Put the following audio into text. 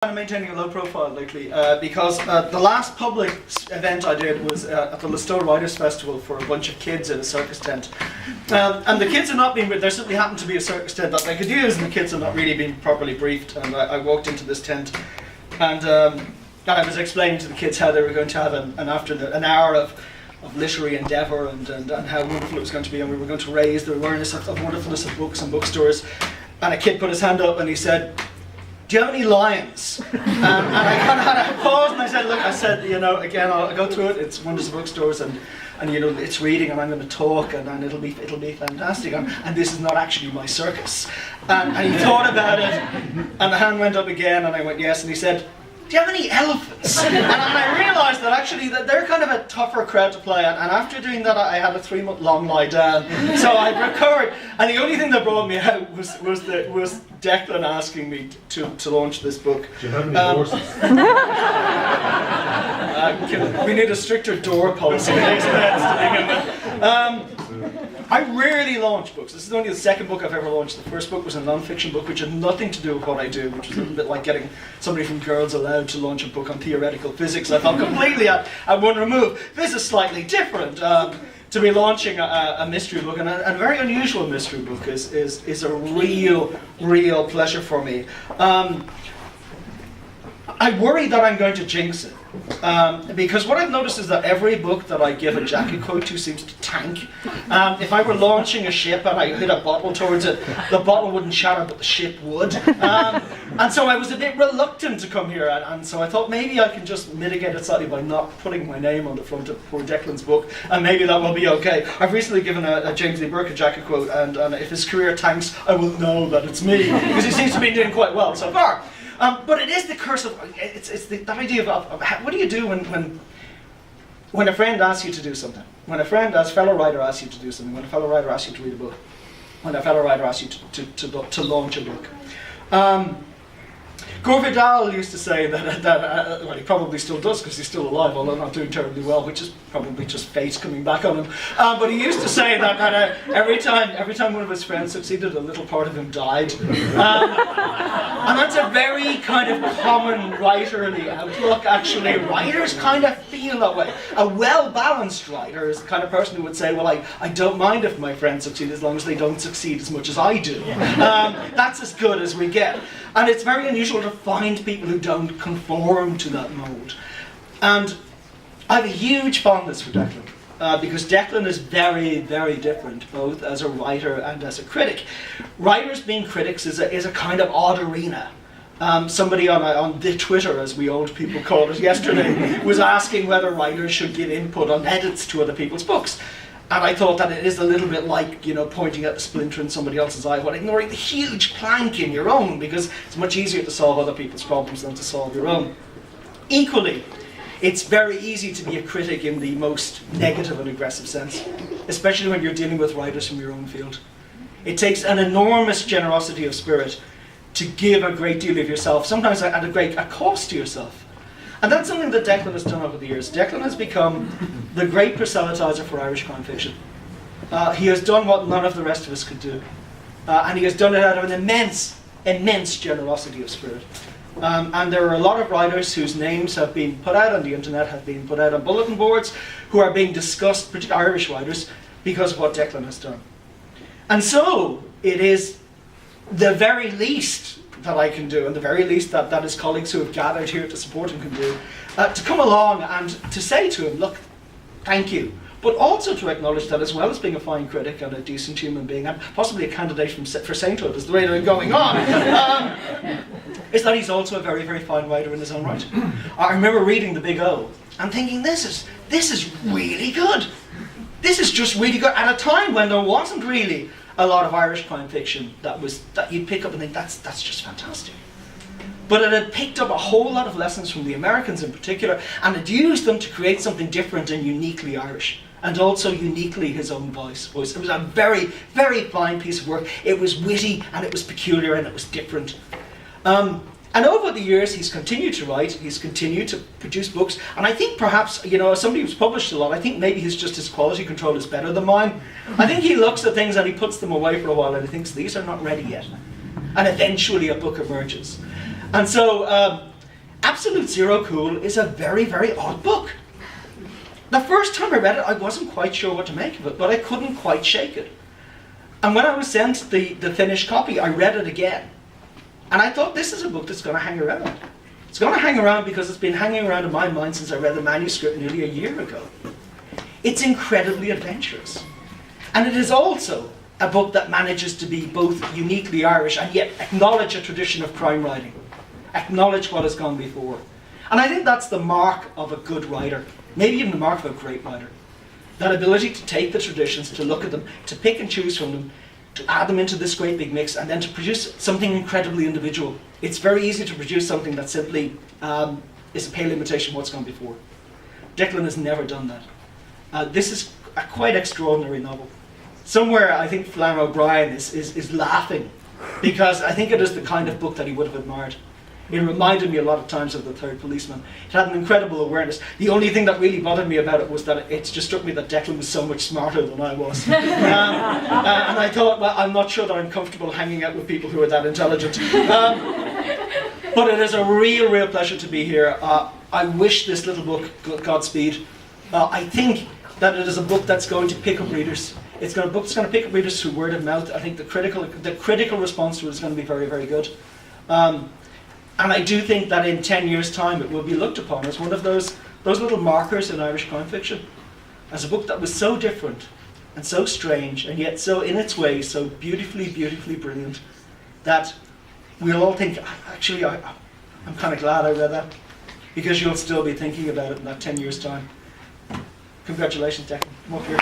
I'm maintaining a low profile lately because the last public event I did was at the Listow Writers Festival for a bunch of kids in a circus tent. And the kids had not been, there simply happened to be a circus tent that they could use, and the kids had not really been properly briefed. And I walked into this tent and I was explaining to the kids how they were going to have an hour of literary endeavour and how wonderful it was going to be, and we were going to raise the awareness of the wonderfulness of books and bookstores. And a kid put his hand up and he said, "Do you have any lions?" And I kind of had a pause and I said, "Look," I said, "you know, again, I'll go through it. It's wonders of bookstores and you know, it's reading and I'm going to talk and it'll be fantastic. And this is not actually my circus." And he thought about it, and the hand went up again, and I went yes. And he said, "Do you have any elephants?" And I realised that actually that they're kind of a tougher crowd to play at. And after doing that, I had a 3-month-long lie down. So I recovered. And the only thing that brought me out was Declan asking me to launch this book. Do you have any horses? We need a stricter door policy. I rarely launch books. This is only the second book I've ever launched. The first book was a non-fiction book which had nothing to do with what I do, which was a little bit like getting somebody from Girls Aloud to launch a book on theoretical physics. I felt completely at one remove. This is slightly different. To be launching a mystery book, and a very unusual mystery book, is a real pleasure for me. I worry that I'm going to jinx it. Because what I've noticed is that every book that I give a jacket quote to seems to tank. If I were launching a ship and I hit a bottle towards it, the bottle wouldn't shatter, but the ship would. And so I was a bit reluctant to come here, and so I thought maybe I can just mitigate it slightly by not putting my name on the front of poor Declan's book, and maybe that will be okay. I've recently given a James Lee Burke a jacket quote, and if his career tanks, I will know that it's me, because he seems to be doing quite well so far. But it is the curse of, it's that idea of what do you do when a friend asks you to do something? When a fellow writer asks you to do something, when a fellow writer asks you to read a book, when a fellow writer asks you to launch a book. Gore Vidal used to say that well, he probably still does because he's still alive, although not doing terribly well, which is probably just fate coming back on him. But he used to say that every time one of his friends succeeded, a little part of him died. And that's a very kind of common writerly outlook, actually. Writers kind of feel that way. A well-balanced writer is the kind of person who would say, well, I don't mind if my friends succeed as long as they don't succeed as much as I do. That's as good as we get. And it's very unusual to find people who don't conform to that mould. And I have a huge fondness for Declan, because Declan is very, very different, both as a writer and as a critic. Writers being critics is a kind of odd arena. Somebody on the Twitter, as we old people call it, yesterday was asking whether writers should give input on edits to other people's books. And I thought that it is a little bit like, you know, pointing at the splinter in somebody else's eye while ignoring the huge plank in your own, because it's much easier to solve other people's problems than to solve your own. Equally, it's very easy to be a critic in the most negative and aggressive sense, especially when you're dealing with writers from your own field. It takes an enormous generosity of spirit to give a great deal of yourself, sometimes at a cost to yourself. And that's something that Declan has done over the years. Declan has become the great proselytizer for Irish crime fiction. He has done what none of the rest of us could do. And he has done it out of an immense generosity of spirit. And there are a lot of writers whose names have been put out on the internet, have been put out on bulletin boards, who are being discussed, particularly Irish writers, because of what Declan has done. And so, it is the very least that I can do, and the very least that his colleagues who have gathered here to support him can do, to come along and to say to him, look, thank you, but also to acknowledge that as well as being a fine critic and a decent human being, and possibly a candidate for sainthood, is the way they're going on, is that he's also a very, very fine writer in his own right. I remember reading The Big O and thinking, this is really good. This is just really good at a time when there wasn't really a lot of Irish crime fiction that you'd pick up and think, that's just fantastic. But it had picked up a whole lot of lessons from the Americans in particular, and had used them to create something different and uniquely Irish, and also uniquely his own voice. It was a very, very fine piece of work. It was witty, and it was peculiar, and it was different. And over the years, he's continued to write, he's continued to produce books, and I think perhaps, you know, as somebody who's published a lot, I think maybe his quality control is better than mine. I think he looks at things and he puts them away for a while and he thinks, these are not ready yet. And eventually a book emerges. And so Absolute Zero Cool is a very, very odd book. The first time I read it, I wasn't quite sure what to make of it, but I couldn't quite shake it. And when I was sent the finished copy, I read it again. And I thought, this is a book that's going to hang around. It's going to hang around because it's been hanging around in my mind since I read the manuscript nearly a year ago. It's incredibly adventurous. And it is also a book that manages to be both uniquely Irish and yet acknowledge a tradition of crime writing. Acknowledge what has gone before. And I think that's the mark of a good writer, maybe even the mark of a great writer. That ability to take the traditions, to look at them, to pick and choose from them, to add them into this great big mix, and then to produce something incredibly individual. It's very easy to produce something that simply is a pale imitation of what's gone before. Declan has never done that. This is a quite extraordinary novel. Somewhere I think Flann O'Brien is laughing, because I think it is the kind of book that he would have admired. It reminded me a lot of times of The Third Policeman. It had an incredible awareness. The only thing that really bothered me about it was that it just struck me that Declan was so much smarter than I was. And I thought, well, I'm not sure that I'm comfortable hanging out with people who are that intelligent. But it is a real pleasure to be here. I wish this little book Godspeed. I think that it is a book that's going to pick up readers. It's a book that's going to pick up readers through word of mouth. I think the critical response to it is going to be very, very good. And I do think that in 10 years' time it will be looked upon as one of those little markers in Irish crime fiction. As a book that was so different and so strange and yet so in its way so beautifully brilliant that we'll all think, actually I'm kind of glad I read that, because you'll still be thinking about it in that 10 years' time. Congratulations, Declan. Come up here.